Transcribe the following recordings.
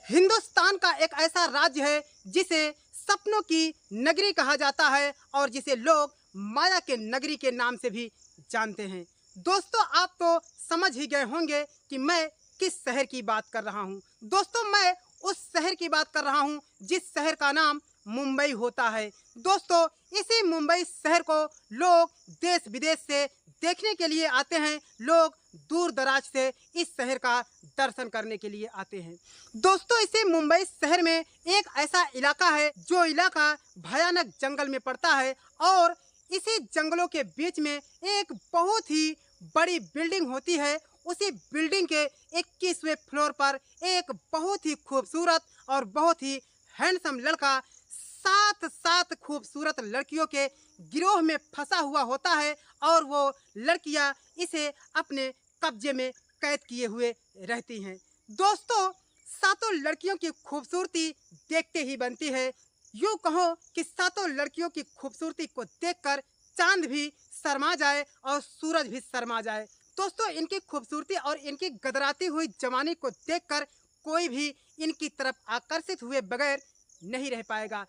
हिंदुस्तान का एक ऐसा राज्य है जिसे सपनों की नगरी कहा जाता है और जिसे लोग माया के नगरी के नाम से भी जानते हैं। दोस्तों, आप तो समझ ही गए होंगे कि मैं किस शहर की बात कर रहा हूं। दोस्तों, मैं उस शहर की बात कर रहा हूं जिस शहर का नाम मुंबई होता है। दोस्तों, इसी मुंबई शहर को लोग देश विदेश से देखने के लिए आते हैं। लोग दूर दराज से इस शहर का दर्शन करने के लिए आते हैं। दोस्तों, इसी मुंबई शहर में एक ऐसा इलाका है जो इलाका भयानक जंगल में पड़ता है और इसी जंगलों के बीच में एक बहुत ही बड़ी बिल्डिंग होती है। उसी बिल्डिंग के 21वें फ्लोर पर एक बहुत ही खूबसूरत और बहुत ही हैंडसम लड़का सात खूबसूरत लड़कियों के गिरोह में फंसा हुआ होता है और वो लड़कियां इसे अपने कब्जे में कैद किए हुए रहती हैं। दोस्तों, सातों लड़कियों की खूबसूरती देखते ही बनती है। यूँ कहो कि सातों लड़कियों की खूबसूरती को देखकर चांद भी शर्मा जाए और सूरज भी शर्मा जाए। दोस्तों, इनकी खूबसूरती और इनकी गदराती हुई जवानी को देखकर कोई भी इनकी तरफ आकर्षित हुए बगैर नहीं रह पाएगा।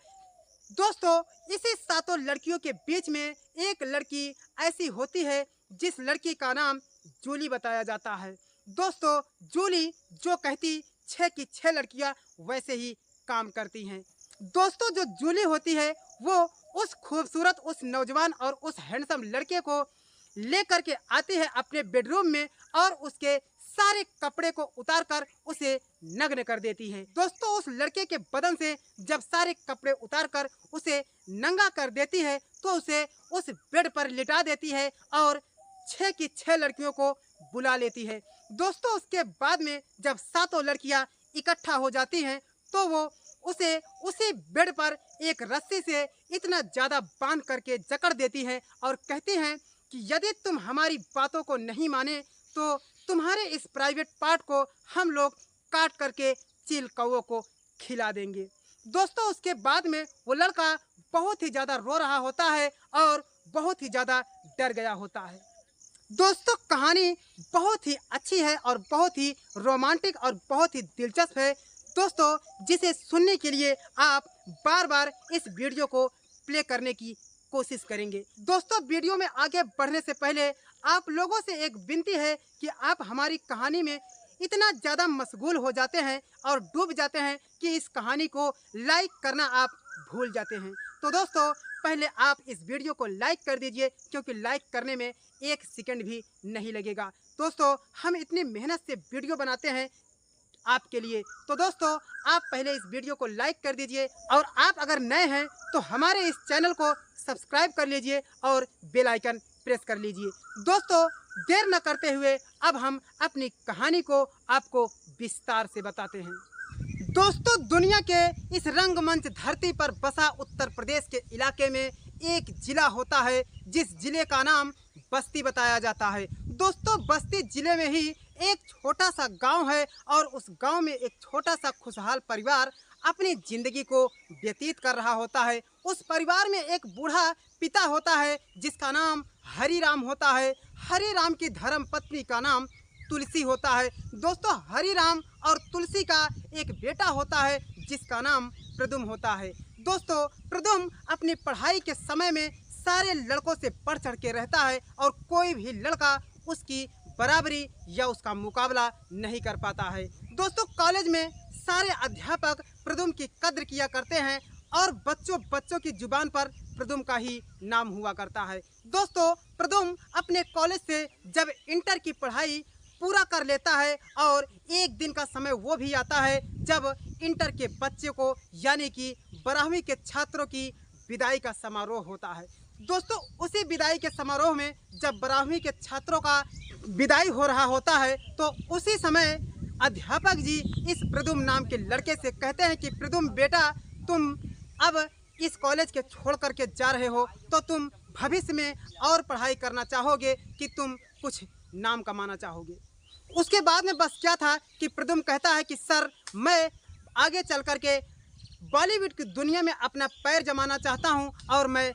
दोस्तों, इसी सातों लड़कियों के बीच में एक लड़की ऐसी होती है जिस लड़की का नाम जूली बताया जाता है। दोस्तों, जूली जो कहती 6 की 6 लड़कियां वैसे ही काम करती हैं। दोस्तों, जो जूली होती है वो उस खूबसूरत, उस नौजवान और उस हैंडसम लड़के को लेकर के आती है अपने बेडरूम में और उसके सारे कपड़े को उतारकर उसे नग्न कर देती है। दोस्तों, उस लड़के के बदन से जब सारे कपड़े उतारकर उसे नंगा कर देती है तो उसे उस बेड पर लिटा देती है और 6 की 6 लड़कियों को बुला लेती है। दोस्तों, उसके बाद में जब सातों लड़कियां इकट्ठा हो जाती हैं तो वो उसे उसी बेड पर एक रस्सी से इतना ज़्यादा बांध करके जकड़ देती हैं और कहती हैं कि यदि तुम हमारी बातों को नहीं माने तो तुम्हारे इस प्राइवेट पार्ट को हम लोग काट करके चील कौओं को खिला देंगे। दोस्तों, उसके बाद में वो लड़का बहुत ही ज़्यादा रो रहा होता है और बहुत ही ज़्यादा डर गया होता है। दोस्तों, कहानी बहुत ही अच्छी है और बहुत ही रोमांटिक और बहुत ही दिलचस्प है। दोस्तों, जिसे सुनने के लिए आप बार बार इस वीडियो को प्ले करने की कोशिश करेंगे। दोस्तों, वीडियो में आगे बढ़ने से पहले आप लोगों से एक विनती है कि आप हमारी कहानी में इतना ज़्यादा मशगूल हो जाते हैं और डूब जाते हैं कि इस कहानी को लाइक करना आप भूल जाते हैं। तो दोस्तों, पहले आप इस वीडियो को लाइक कर दीजिए क्योंकि लाइक करने में 1 सेकंड भी नहीं लगेगा। दोस्तों, हम इतनी मेहनत से वीडियो बनाते हैं आपके लिए। तो दोस्तों, आप पहले इस वीडियो को लाइक कर दीजिए और आप अगर नए हैं तो हमारे इस चैनल को सब्सक्राइब कर लीजिए और बेल आइकन प्रेस कर लीजिए। दोस्तों, देर न करते हुए अब हम अपनी कहानी को आपको विस्तार से बताते हैं। दोस्तों, दुनिया के इस रंगमंच धरती पर बसा उत्तर प्रदेश के इलाके में एक जिला होता है जिस जिले का नाम बस्ती बताया जाता है। दोस्तों, बस्ती जिले में ही एक छोटा सा गांव है और उस गांव में एक छोटा सा खुशहाल परिवार अपनी जिंदगी को व्यतीत कर रहा होता है। उस परिवार में एक बूढ़ा पिता होता है जिसका नाम हरिराम होता है। हरिराम की धर्म पत्नी का नाम तुलसी होता है। दोस्तों, हरिराम और तुलसी का एक बेटा होता है जिसका नाम प्रदुम होता है। दोस्तों, प्रदुम अपनी पढ़ाई के समय में सारे लड़कों से बढ़ चढ़ के रहता है और कोई भी लड़का उसकी बराबरी या उसका मुकाबला नहीं कर पाता है। दोस्तों, कॉलेज में सारे अध्यापक प्रदुम की कद्र किया करते हैं और बच्चों की जुबान पर प्रदुम का ही नाम हुआ करता है। दोस्तों, प्रदुम अपने कॉलेज से जब इंटर की पढ़ाई पूरा कर लेता है और एक दिन का समय वो भी आता है जब इंटर के बच्चे को यानी कि 12वीं के छात्रों की विदाई का समारोह होता है। दोस्तों, उसी विदाई के समारोह में जब 12वीं के छात्रों का विदाई हो रहा होता है तो उसी समय अध्यापक जी इस प्रदुम नाम के लड़के से कहते हैं कि प्रदुम बेटा, तुम अब इस कॉलेज के छोड़ करके जा रहे हो तो तुम भविष्य में और पढ़ाई करना चाहोगे कि तुम कुछ नाम कमाना चाहोगे। उसके बाद में बस क्या था कि प्रदुम कहता है कि सर, मैं आगे चल करके बॉलीवुड की दुनिया में अपना पैर जमाना चाहता हूँ और मैं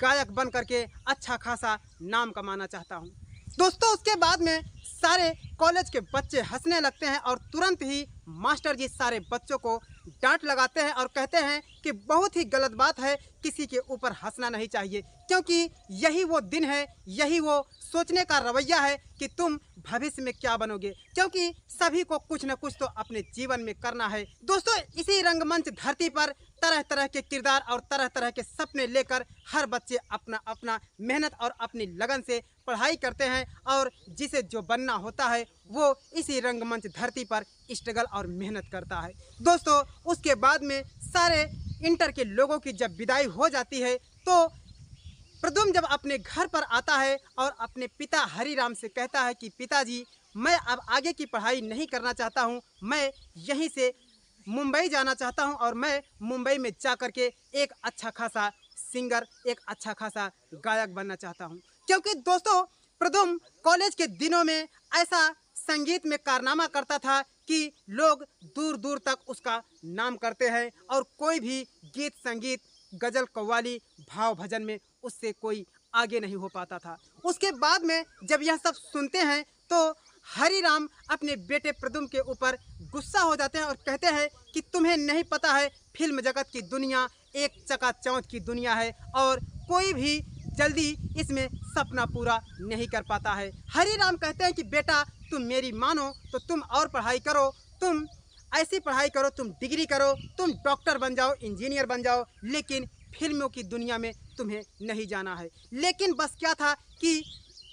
गायक बन करके अच्छा खासा नाम कमाना चाहता हूँ। दोस्तों, उसके बाद में सारे कॉलेज के बच्चे हंसने लगते हैं और तुरंत ही मास्टर जी सारे बच्चों को डांट लगाते हैं और कहते हैं कि बहुत ही गलत बात है, किसी के ऊपर हंसना नहीं चाहिए, क्योंकि यही वो दिन है, यही वो सोचने का रवैया है कि तुम भविष्य में क्या बनोगे, क्योंकि सभी को कुछ न कुछ तो अपने जीवन में करना है। दोस्तों, इसी रंगमंच धरती पर तरह तरह के किरदार और तरह तरह के सपने लेकर हर बच्चे अपना अपना मेहनत और अपनी लगन से पढ़ाई करते हैं, और जिसे जो बनना होता है वो इसी रंगमंच धरती पर स्ट्रगल और मेहनत करता है। दोस्तों, उसके बाद में सारे इंटर के लोगों की जब विदाई हो जाती है तो प्रद्युम्न जब अपने घर पर आता है और अपने पिता हरिराम से कहता है कि पिताजी, मैं अब आगे की पढ़ाई नहीं करना चाहता हूँ, मैं यहीं से मुंबई जाना चाहता हूँ और मैं मुंबई में जा कर के एक अच्छा खासा सिंगर, एक अच्छा खासा गायक बनना चाहता हूँ। क्योंकि दोस्तों, प्रद्युम्न कॉलेज के दिनों में ऐसा संगीत में कारनामा करता था कि लोग दूर दूर तक उसका नाम करते हैं, और कोई भी गीत संगीत, गजल, कव्वाली, भाव भजन में उससे कोई आगे नहीं हो पाता था। उसके बाद में जब यह सब सुनते हैं तो हरिराम अपने बेटे प्रद्युम्न के ऊपर गुस्सा हो जाते हैं और कहते हैं कि तुम्हें नहीं पता है, फिल्म जगत की दुनिया एक चकाचौंध की दुनिया है और कोई भी जल्दी इसमें सपना पूरा नहीं कर पाता है। हरिराम कहते हैं कि बेटा, तुम मेरी मानो तो तुम और पढ़ाई करो, तुम ऐसी पढ़ाई करो, तुम डिग्री करो, तुम डॉक्टर बन जाओ, इंजीनियर बन जाओ, लेकिन फिल्मों की दुनिया में तुम्हें नहीं जाना है। लेकिन बस क्या था कि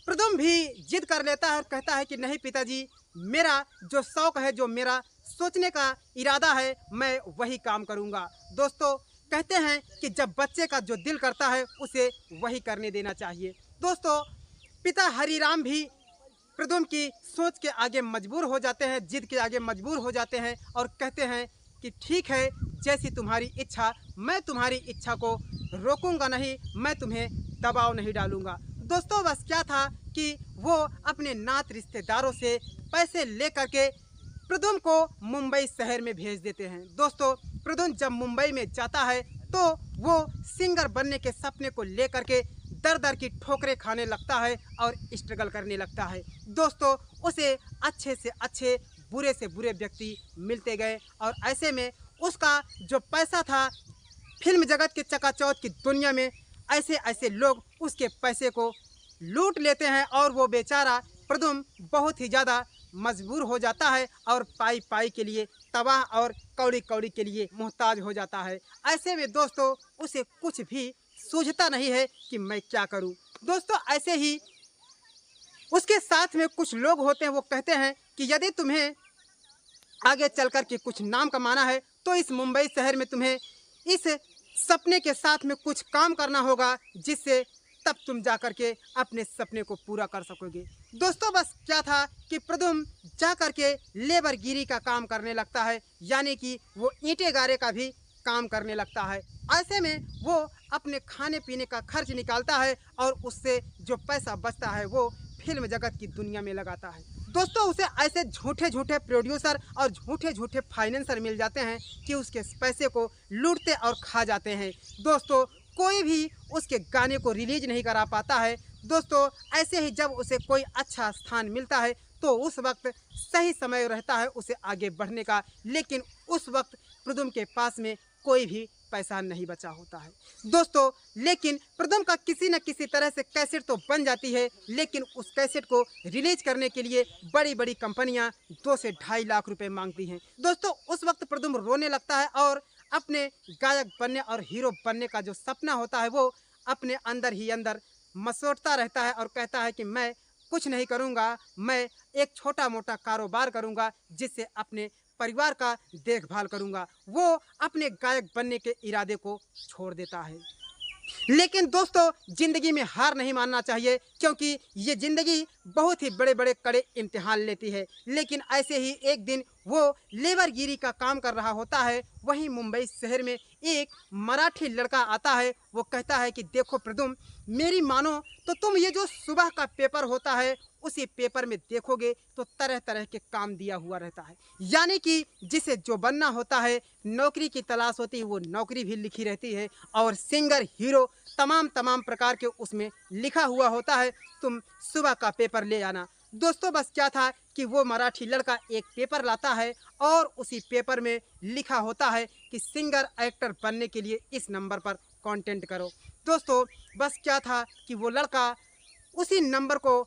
प्रद्युम्न भी जिद कर लेता है और कहता है कि नहीं पिताजी, मेरा जो शौक है, जो मेरा सोचने का इरादा है, मैं वही काम करूँगा। दोस्तों, कहते हैं कि जब बच्चे का जो दिल करता है उसे वही करने देना चाहिए। दोस्तों, पिता हरिराम भी प्रद्युम्न की सोच के आगे मजबूर हो जाते हैं, जिद के आगे मजबूर हो जाते हैं और कहते हैं कि ठीक है, जैसी तुम्हारी इच्छा, मैं तुम्हारी इच्छा को रोकूंगा नहीं, मैं तुम्हें दबाव नहीं डालूंगा। दोस्तों, बस क्या था कि वो अपने नात रिश्तेदारों से पैसे लेकर के प्रद्युम्न को मुंबई शहर में भेज देते हैं। दोस्तों, प्रद्युम्न जब मुंबई में जाता है तो वो सिंगर बनने के सपने को लेकर के दर दर की ठोकरें खाने लगता है और स्ट्रगल करने लगता है। दोस्तों, उसे अच्छे से अच्छे, बुरे से बुरे व्यक्ति मिलते गए और ऐसे में उसका जो पैसा था, फिल्म जगत के चकाचौंध की दुनिया में ऐसे ऐसे लोग उसके पैसे को लूट लेते हैं और वो बेचारा प्रद्युम्न बहुत ही ज़्यादा मजबूर हो जाता है और पाई पाई के लिए तबाह और कौड़ी कौड़ी के लिए मोहताज हो जाता है। ऐसे में दोस्तों, उसे कुछ भी सूझता नहीं है कि मैं क्या करूं। दोस्तों, ऐसे ही उसके साथ में कुछ लोग होते हैं, वो कहते हैं कि यदि तुम्हें आगे चलकर के कुछ नाम कमाना है तो इस मुंबई शहर में तुम्हें इस सपने के साथ में कुछ काम करना होगा, जिससे तब तुम जाकर के अपने सपने को पूरा कर सकोगे। दोस्तों, बस क्या था कि प्रद्युम्न जाकर के लेबरगिरी का काम करने लगता है, यानी कि वो ईंटे गारे का भी काम करने लगता है। ऐसे में वो अपने खाने पीने का खर्च निकालता है और उससे जो पैसा बचता है वो फिल्म जगत की दुनिया में लगाता है। दोस्तों, उसे ऐसे झूठे झूठे प्रोड्यूसर और झूठे झूठे फाइनेंसर मिल जाते हैं कि उसके पैसे को लूटते और खा जाते हैं। दोस्तों, कोई भी उसके गाने को रिलीज नहीं करा पाता है। दोस्तों, ऐसे ही जब उसे कोई अच्छा स्थान मिलता है तो उस वक्त सही समय रहता है उसे आगे बढ़ने का, लेकिन उस वक्त प्रद्युम्न के पास में कोई भी पैसा नहीं बचा होता है। दोस्तों, लेकिन प्रद्युम्न का किसी न किसी तरह से कैसेट तो बन जाती है, लेकिन उस कैसेट को रिलीज करने के लिए बड़ी बड़ी कंपनियां 2 से 2.5 लाख रुपए मांगती हैं। दोस्तों, उस वक्त प्रद्युम्न रोने लगता है और अपने गायक बनने और हीरो बनने का जो सपना होता है वो अपने अंदर ही अंदर मसोटता रहता है और कहता है कि मैं कुछ नहीं करूँगा, मैं एक छोटा मोटा कारोबार करूँगा जिससे अपने परिवार का देखभाल करूँगा। वो अपने गायक बनने के इरादे को छोड़ देता है। लेकिन दोस्तों, ज़िंदगी में हार नहीं मानना चाहिए, क्योंकि ये ज़िंदगी बहुत ही बड़े बड़े कड़े इम्तिहान लेती है। लेकिन ऐसे ही एक दिन वो लेबरगिरी का काम कर रहा होता है, वहीं मुंबई शहर में एक मराठी लड़का आता है। वो कहता है कि देखो प्रद्युम्न, मेरी मानो तो तुम ये जो सुबह का पेपर होता है उसी पेपर में देखोगे तो तरह तरह के काम दिया हुआ रहता है, यानी कि जिसे जो बनना होता है, नौकरी की तलाश होती है, वो नौकरी भी लिखी रहती है और सिंगर, हीरो, तमाम प्रकार के उसमें लिखा हुआ होता है। तुम सुबह का पेपर ले आना। दोस्तों बस क्या था कि वो मराठी लड़का एक पेपर लाता है और उसी पेपर में लिखा होता है कि सिंगर एक्टर बनने के लिए इस नंबर पर कांटेक्ट करो। दोस्तों बस क्या था कि वो लड़का उसी नंबर को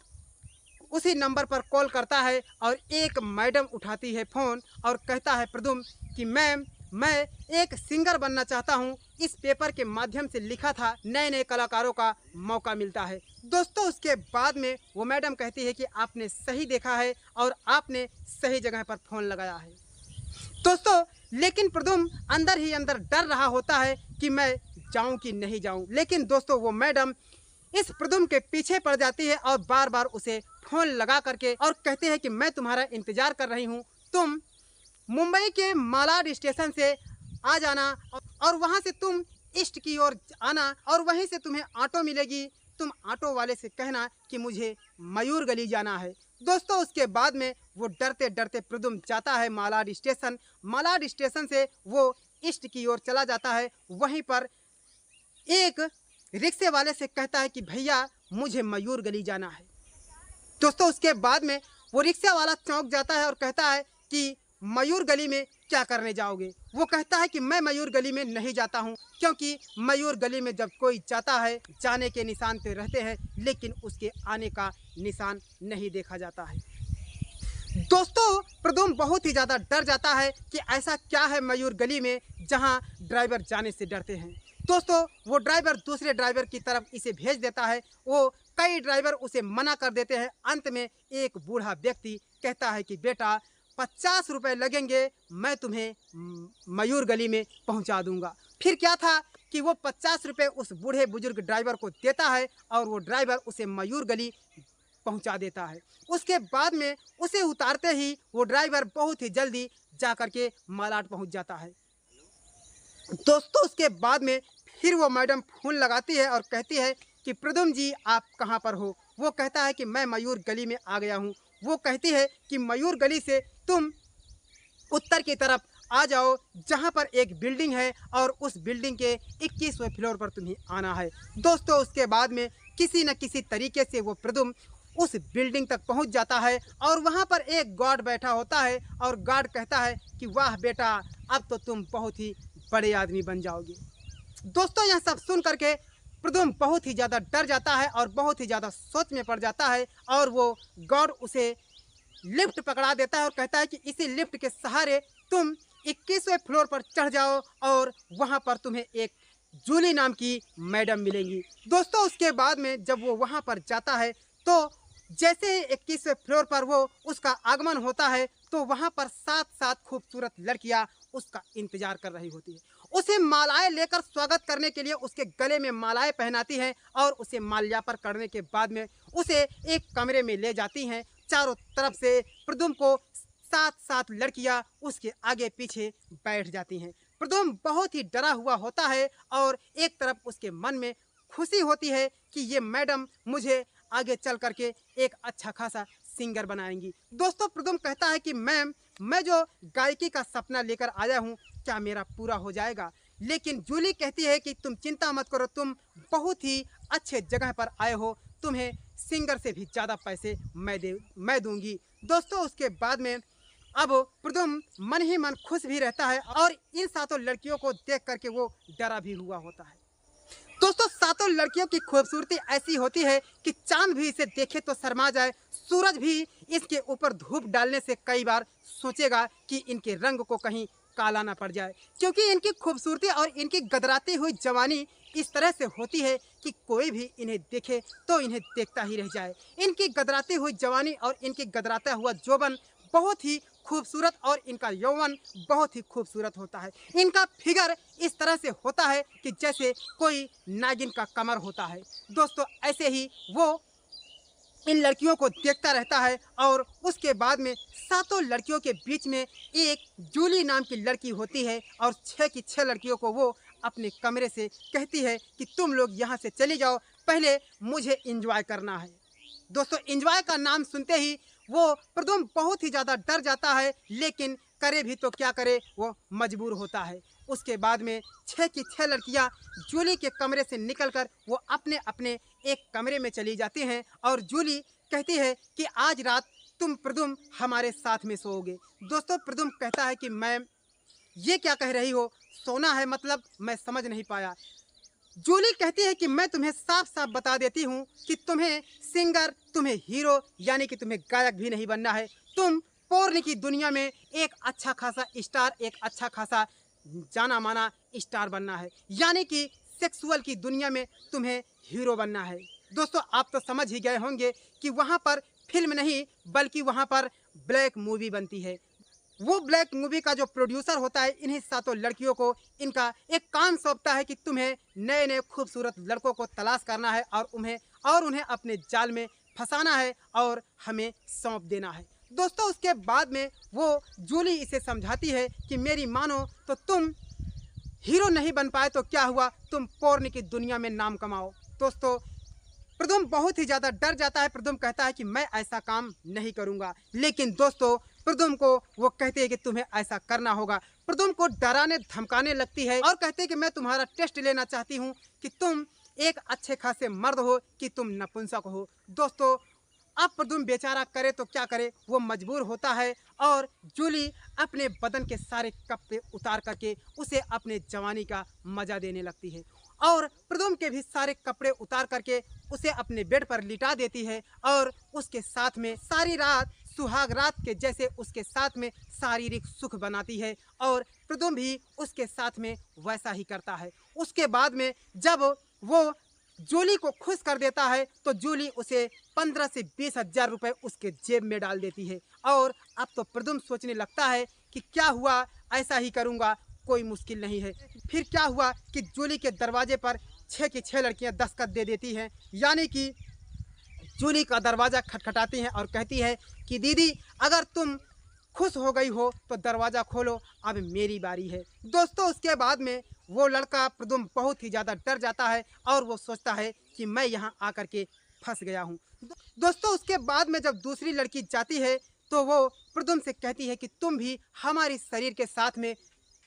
उसी नंबर पर कॉल करता है और एक मैडम उठाती है फ़ोन और कहता है प्रदुम कि मैम मैं एक सिंगर बनना चाहता हूँ, इस पेपर के माध्यम से लिखा था नए नए कलाकारों का मौका मिलता है। दोस्तों उसके बाद में वो मैडम कहती है कि आपने सही देखा है और आपने सही जगह पर फ़ोन लगाया है। दोस्तों लेकिन प्रदुम अंदर ही अंदर डर रहा होता है कि मैं जाऊं कि नहीं जाऊं, लेकिन दोस्तों वो मैडम इस प्रदुम के पीछे पड़ जाती है और बार बार उसे फ़ोन लगा करके और कहते हैं कि मैं तुम्हारा इंतज़ार कर रही हूँ, तुम मुंबई के मालाड स्टेशन से आ जाना और वहाँ से तुम ईस्ट की ओर आना और वहीं से तुम्हें ऑटो मिलेगी, तुम ऑटो वाले से कहना कि मुझे मयूर गली जाना है। दोस्तों उसके बाद में वो डरते डरते प्रदुम जाता है मालाड स्टेशन। मालाड स्टेशन से वो ईस्ट की ओर चला जाता है। वहीं पर एक रिक्शे वाले से कहता है कि भैया मुझे मयूर गली जाना है। दोस्तों उसके बाद में वो रिक्शा वाला चौंक जाता है और कहता है कि मयूर गली में क्या करने जाओगे। वो कहता है कि मैं मयूर गली में नहीं जाता हूँ, क्योंकि मयूर गली में जब कोई जाता है जाने के निशान तो रहते हैं लेकिन उसके आने का निशान नहीं देखा जाता है। दोस्तों प्रदुम बहुत ही ज़्यादा डर जाता है कि ऐसा क्या है मयूर गली में जहाँ ड्राइवर जाने से डरते हैं। दोस्तों वो ड्राइवर दूसरे ड्राइवर की तरफ इसे भेज देता है। वो कई ड्राइवर उसे मना कर देते हैं। अंत में एक बूढ़ा व्यक्ति कहता है कि बेटा 50 रुपये लगेंगे, मैं तुम्हें मयूर गली में पहुंचा दूंगा। फिर क्या था कि वो 50 रुपये उस बूढ़े बुजुर्ग ड्राइवर को देता है और वो ड्राइवर उसे मयूर गली पहुंचा देता है। उसके बाद में उसे उतारते ही वो ड्राइवर बहुत ही जल्दी जा कर के मालाड पहुंच जाता है। दोस्तों उसके बाद में फिर वो मैडम फ़ोन लगाती है और कहती है कि प्रदुम जी आप कहाँ पर हो। वो कहता है कि मैं मयूर गली में आ गया हूँ। वो कहती है कि मयूर गली से तुम उत्तर की तरफ आ जाओ, जहाँ पर एक बिल्डिंग है और उस बिल्डिंग के 21वें फ्लोर पर तुम्हें आना है। दोस्तों उसके बाद में किसी न किसी तरीके से वो प्रदुम उस बिल्डिंग तक पहुंच जाता है और वहां पर एक गार्ड बैठा होता है और गार्ड कहता है कि वाह बेटा अब तो तुम बहुत ही बड़े आदमी बन जाओगे। दोस्तों यह सब सुन करके प्रदुम बहुत ही ज़्यादा डर जाता है और बहुत ही ज़्यादा सोच में पड़ जाता है और वो गार्ड उसे लिफ्ट पकड़ा देता है और कहता है कि इसी लिफ्ट के सहारे तुम 21वें फ्लोर पर चढ़ जाओ और वहां पर तुम्हें एक जूली नाम की मैडम मिलेंगी। दोस्तों उसके बाद में जब वो वहां पर जाता है तो जैसे ही 21वें फ्लोर पर वो उसका आगमन होता है तो वहां पर 7 खूबसूरत लड़कियां उसका इंतजार कर रही होती है। उसे मालाएं लेकर स्वागत करने के लिए उसके गले में मालाएं पहनाती हैं और उसे माल्यार्पण करने के बाद में उसे एक कमरे में ले जाती हैं। चारों तरफ से प्रदुम को 7 लड़कियां उसके आगे पीछे बैठ जाती हैं। प्रदुम बहुत ही डरा हुआ होता है और एक तरफ उसके मन में खुशी होती है कि ये मैडम मुझे आगे चल करके एक अच्छा खासा सिंगर बनाएंगी। दोस्तों प्रदुम कहता है कि मैम मैं जो गायकी का सपना लेकर आया हूँ क्या मेरा पूरा हो जाएगा। लेकिन जूली कहती है कि तुम चिंता मत करो, तुम बहुत ही अच्छे जगह पर आए हो, तुम्हें सिंगर से भी ज़्यादा पैसे मैं दूंगी। दोस्तों उसके बाद में अब प्रदुम मन ही मन खुश भी रहता है और इन 7 लड़कियों को देख करके वो डरा भी हुआ होता है। दोस्तों 7 लड़कियों की खूबसूरती ऐसी होती है कि चांद भी इसे देखे तो शर्मा जाए, सूरज भी इसके ऊपर धूप डालने से कई बार सोचेगा कि इनके रंग को कहीं काला ना पड़ जाए, क्योंकि इनकी खूबसूरती और इनकी गदराती हुई जवानी इस तरह से होती है कि कोई भी इन्हें देखे तो इन्हें देखता ही रह जाए। इनकी गदराती हुई जवानी और इनकी गदराता हुआ यौवन बहुत ही खूबसूरत और इनका यौवन बहुत ही खूबसूरत होता है। इनका फिगर इस तरह से होता है कि जैसे कोई नागिन का कमर होता है। दोस्तों ऐसे ही वो इन लड़कियों को देखता रहता है और उसके बाद में 7 लड़कियों के बीच में एक जूली नाम की लड़की होती है और 6 की 6 लड़कियों को वो अपने कमरे से कहती है कि तुम लोग यहाँ से चली जाओ, पहले मुझे एंजॉय करना है। दोस्तों एंजॉय का नाम सुनते ही वो प्रदुम बहुत ही ज़्यादा डर जाता है, लेकिन करे भी तो क्या करे, वो मजबूर होता है। उसके बाद में 6 की 6 लड़कियां जूली के कमरे से निकलकर वो अपने अपने एक कमरे में चली जाती हैं और जूली कहती है कि आज रात तुम प्रदुम हमारे साथ में सोओगे। दोस्तों प्रदुम कहता है कि मैम ये क्या कह रही हो, सोना है मतलब, मैं समझ नहीं पाया। जूली कहती है कि मैं तुम्हें साफ साफ बता देती हूँ कि तुम्हें सिंगर, तुम्हें हीरो यानी कि तुम्हें गायक भी नहीं बनना है। तुम पोर्न की दुनिया में एक अच्छा खासा स्टार, एक अच्छा खासा जाना माना स्टार बनना है, यानी कि सेक्सुअल की दुनिया में तुम्हें हीरो बनना है। दोस्तों आप तो समझ ही गए होंगे कि वहाँ पर फिल्म नहीं बल्कि वहाँ पर ब्लैक मूवी बनती है। वो ब्लैक मूवी का जो प्रोड्यूसर होता है इन्हीं सातों लड़कियों को इनका एक काम सौंपता है कि तुम्हें नए नए खूबसूरत लड़कों को तलाश करना है और उन्हें अपने जाल में फंसाना है और हमें सौंप देना है। दोस्तों उसके बाद में वो जूली इसे समझाती है कि मेरी मानो तो तुम हीरो नहीं बन पाए तो क्या हुआ, तुम पोर्न की दुनिया में नाम कमाओ। दोस्तों प्रदुम बहुत ही ज़्यादा डर जाता है। प्रदुम कहता है कि मैं ऐसा काम नहीं करूँगा, लेकिन दोस्तों प्रदुम को वो कहते हैं कि तुम्हें ऐसा करना होगा। प्रदुम को डराने धमकाने लगती है और कहते हैं कि मैं तुम्हारा टेस्ट लेना चाहती हूँ कि तुम एक अच्छे खासे मर्द हो कि तुम नपुंसक हो। दोस्तों अब प्रदुम बेचारा करे तो क्या करे, वो मजबूर होता है और जूली अपने बदन के सारे कपड़े उतार करके उसे अपने जवानी का मजा देने लगती है और प्रदुम के भी सारे कपड़े उतार करके उसे अपने बेड पर लिटा देती है और उसके साथ में सारी रात सुहाग रात के जैसे उसके साथ में शारीरिक सुख बनाती है और प्रदुम भी उसके साथ में वैसा ही करता है। उसके बाद में जब वो जूली को खुश कर देता है तो जूली उसे 15 से 20 हजार रुपये उसके जेब में डाल देती है और अब तो प्रदुम सोचने लगता है कि क्या हुआ, ऐसा ही करूँगा, कोई मुश्किल नहीं है। फिर क्या हुआ कि जूली के दरवाजे पर 6 की 6 लड़कियां दस्तखत दे देती हैं, यानी कि जूली का दरवाज़ा खटखटाती हैं और कहती है कि दीदी अगर तुम खुश हो गई हो तो दरवाज़ा खोलो, अब मेरी बारी है। दोस्तों उसके बाद में वो लड़का प्रदुम बहुत ही ज़्यादा डर जाता है और वो सोचता है कि मैं यहाँ आकर के फंस गया हूँ। दोस्तों उसके बाद में जब दूसरी लड़की जाती है तो वो प्रदुम से कहती है कि तुम भी हमारे शरीर के साथ में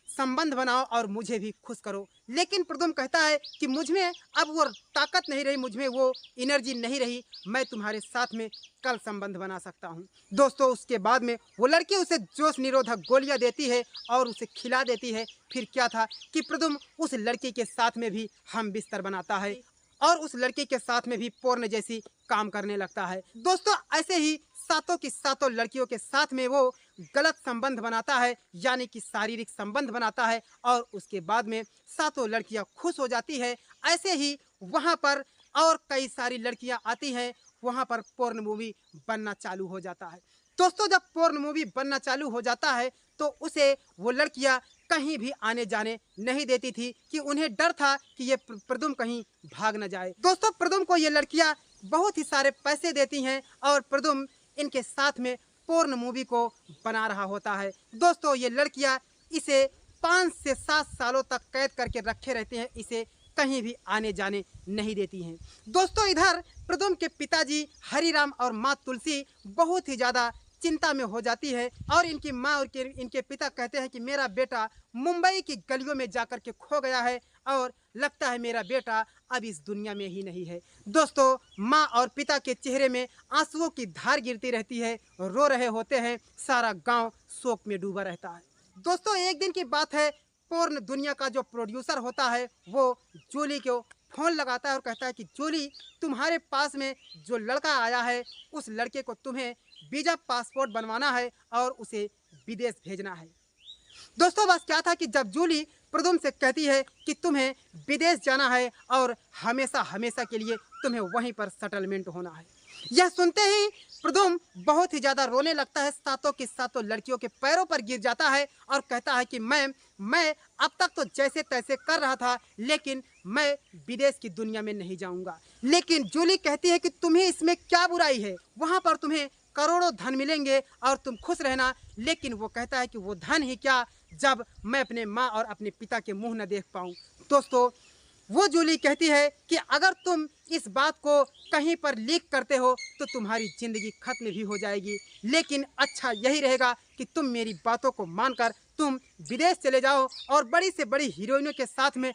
संबंध बनाओ और मुझे भी खुश करो। लेकिन प्रदुम कहता है कि मुझ में अब वो ताकत नहीं रही, मुझ में वो एनर्जी नहीं रही, मैं तुम्हारे साथ में कल संबंध बना सकता हूँ। दोस्तों उसके बाद में वो लड़की उसे जोश निरोधक गोलियां देती है और उसे खिला देती है। फिर क्या था कि प्रदुम उस लड़की के साथ में भी हम बिस्तर बनाता है और उस लड़की के साथ में भी पोर्न जैसी काम करने लगता है। दोस्तों ऐसे ही सातों की सातों लड़कियों के साथ में वो गलत संबंध बनाता है, यानी कि शारीरिक संबंध बनाता है और उसके बाद में सातों लड़कियां खुश हो जाती है। ऐसे ही वहाँ पर और कई सारी लड़कियां आती हैं, वहाँ पर पोर्न मूवी बनना चालू हो जाता है। दोस्तों जब पोर्न मूवी बनना चालू हो जाता है तो उसे वो लड़कियां कहीं भी आने जाने नहीं देती थी कि उन्हें डर था कि ये प्रदुम कहीं भाग न जाए। दोस्तों प्रदुम को ये लड़कियां बहुत ही सारे पैसे देती हैं और प्रदुम इनके साथ में पोर्न मूवी को बना रहा होता है। दोस्तों ये लड़कियां इसे 5 से 7 सालों तक कैद करके रखे रहते हैं, इसे कहीं भी आने जाने नहीं देती हैं। दोस्तों इधर प्रदुम के पिताजी हरिराम और माँ तुलसी बहुत ही ज़्यादा चिंता में हो जाती है और इनकी माँ और इनके पिता कहते हैं कि मेरा बेटा मुंबई की गलियों में जाकर के खो गया है और लगता है मेरा बेटा अब इस दुनिया में ही नहीं है। दोस्तों माँ और पिता के चेहरे में आंसुओं की धार गिरती रहती है, रो रहे होते हैं, सारा गांव शोक में डूबा रहता है। दोस्तों एक दिन की बात है, पोर्न दुनिया का जो प्रोड्यूसर होता है वो जूली को फ़ोन लगाता है और कहता है कि जूली तुम्हारे पास में जो लड़का आया है उस लड़के को तुम्हें वीज़ा पासपोर्ट बनवाना है और उसे विदेश भेजना है। दोस्तों बस क्या था कि जब जूली प्रदुम से कहती है कि तुम्हें विदेश जाना है और हमेशा हमेशा के लिए तुम्हें वहीं पर सेटलमेंट होना है, यह सुनते ही प्रदुम बहुत ही ज़्यादा रोने लगता है, सातों की सातों लड़कियों के पैरों पर गिर जाता है और कहता है कि मैं अब तक तो जैसे तैसे कर रहा था, लेकिन मैं विदेश की दुनिया में नहीं जाऊंगा। लेकिन जूली कहती है कि तुम्हें इसमें क्या बुराई है, वहाँ पर तुम्हें करोड़ों धन मिलेंगे और तुम खुश रहना। लेकिन वो कहता है कि वो धन ही क्या जब मैं अपने माँ और अपने पिता के मुंह न देख पाऊँ। दोस्तों वो जूली कहती है कि अगर तुम इस बात को कहीं पर लीक करते हो तो तुम्हारी ज़िंदगी खत्म भी हो जाएगी, लेकिन अच्छा यही रहेगा कि तुम मेरी बातों को मानकर तुम विदेश चले जाओ और बड़ी से बड़ी हीरोइनों के साथ में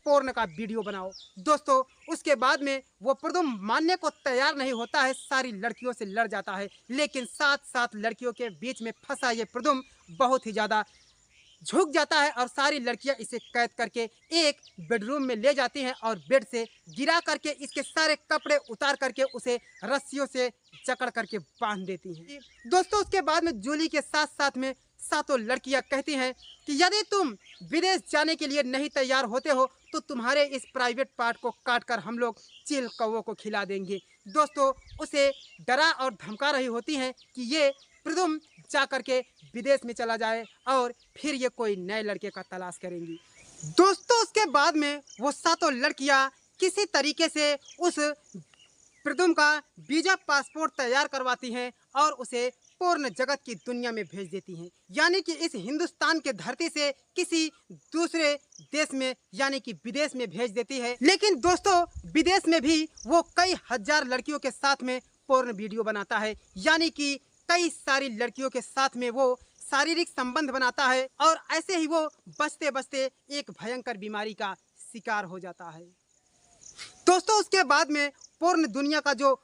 पोर्न का वीडियो बनाओ। दोस्तों उसके बाद में वो प्रदुम मानने को तैयार नहीं होता है, सारी लड़कियों से लड़ जाता है, लेकिन साथ साथ लड़कियों के बीच में फंसा ये प्रदुम बहुत ही ज़्यादा झुक जाता है और सारी लड़कियां इसे कैद करके एक बेडरूम में ले जाती हैं और बेड से गिरा करके इसके सारे कपड़े उतार करके उसे रस्सियों से जकड़ करके बांध देती हैं। दोस्तों उसके बाद में जूली के साथ साथ में सातों लड़कियां कहती हैं कि यदि तुम विदेश जाने के लिए नहीं तैयार होते हो तो तुम्हारे इस प्राइवेट पार्ट को काट कर हम लोग चील कौवों को खिला देंगे। दोस्तों उसे डरा और धमका रही होती हैं कि ये प्रदुम जा करके विदेश में चला जाए और फिर ये कोई नए लड़के का तलाश करेंगी। दोस्तों उसके बाद में वो सातों लड़कियां किसी तरीके से उस प्रदुम का वीजा पासपोर्ट तैयार करवाती हैं और उसे पूर्ण जगत की दुनिया में भेज देती हैं, यानी कि इस हिंदुस्तान के धरती से किसी दूसरे देश में यानी कि विदेश में भेज देती है। लेकिन दोस्तों विदेश में भी वो कई हजार लड़कियों के साथ में पूर्ण वीडियो बनाता है, यानी कि कई सारी लड़कियों के साथ में वो शारीरिक संबंध बनाता है और ऐसे ही वो बचते बचते एक भयंकर बीमारी का शिकार हो जाता है। दोस्तों उसके बाद में पूर्ण दुनिया का जो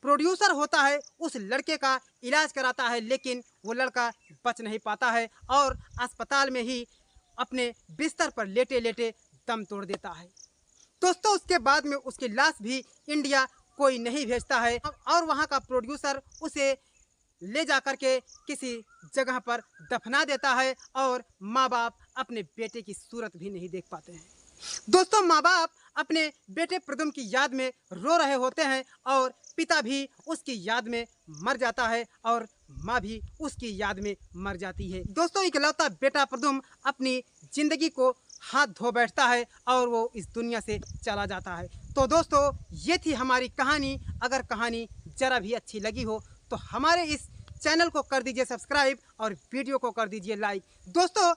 प्रोड्यूसर होता है उस लड़के का इलाज कराता है, लेकिन वो लड़का बच नहीं पाता है और अस्पताल में ही अपने बिस्तर पर लेटे लेटे दम तोड़ देता है। दोस्तों उसके बाद में उसकी लाश भी इंडिया कोई नहीं भेजता है और वहाँ का प्रोड्यूसर उसे ले जाकर के किसी जगह पर दफना देता है और माँ बाप अपने बेटे की सूरत भी नहीं देख पाते हैं। दोस्तों माँ बाप अपने बेटे प्रदुम की याद में रो रहे होते हैं और पिता भी उसकी याद में मर जाता है और माँ भी उसकी याद में मर जाती है। दोस्तों इकलौता बेटा प्रदुम अपनी जिंदगी को हाथ धो बैठता है और वो इस दुनिया से चला जाता है। तो दोस्तों ये थी हमारी कहानी। अगर कहानी जरा भी अच्छी लगी हो तो हमारे इस चैनल को कर दीजिए सब्सक्राइब और वीडियो को कर दीजिए लाइक। दोस्तों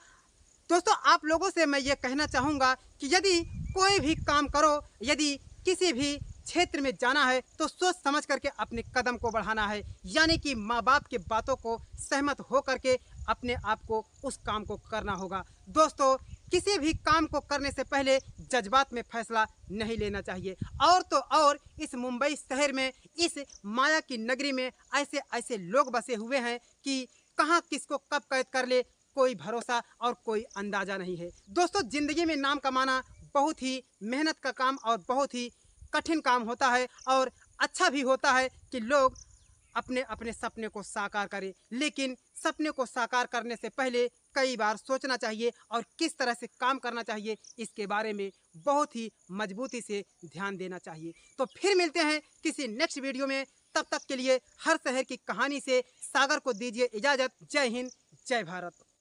आप लोगों से मैं ये कहना चाहूँगा कि यदि कोई भी काम करो, यदि किसी भी क्षेत्र में जाना है तो सोच समझ करके अपने कदम को बढ़ाना है, यानी कि माँ बाप के बातों को सहमत हो करके अपने आप को उस काम को करना होगा। दोस्तों किसी भी काम को करने से पहले जज्बात में फैसला नहीं लेना चाहिए। और तो और इस मुंबई शहर में इस माया की नगरी में ऐसे ऐसे लोग बसे हुए हैं कि कहाँ किसको कब कैद कर ले कोई भरोसा और कोई अंदाज़ा नहीं है। दोस्तों ज़िंदगी में नाम कमाना बहुत ही मेहनत का काम और बहुत ही कठिन काम होता है और अच्छा भी होता है कि लोग अपने अपने सपने को साकार करें, लेकिन सपने को साकार करने से पहले कई बार सोचना चाहिए और किस तरह से काम करना चाहिए इसके बारे में बहुत ही मजबूती से ध्यान देना चाहिए। तो फिर मिलते हैं किसी नेक्स्ट वीडियो में, तब तक के लिए हर शहर की कहानी से सागर को दीजिए इजाज़त। जय हिंद, जय भारत।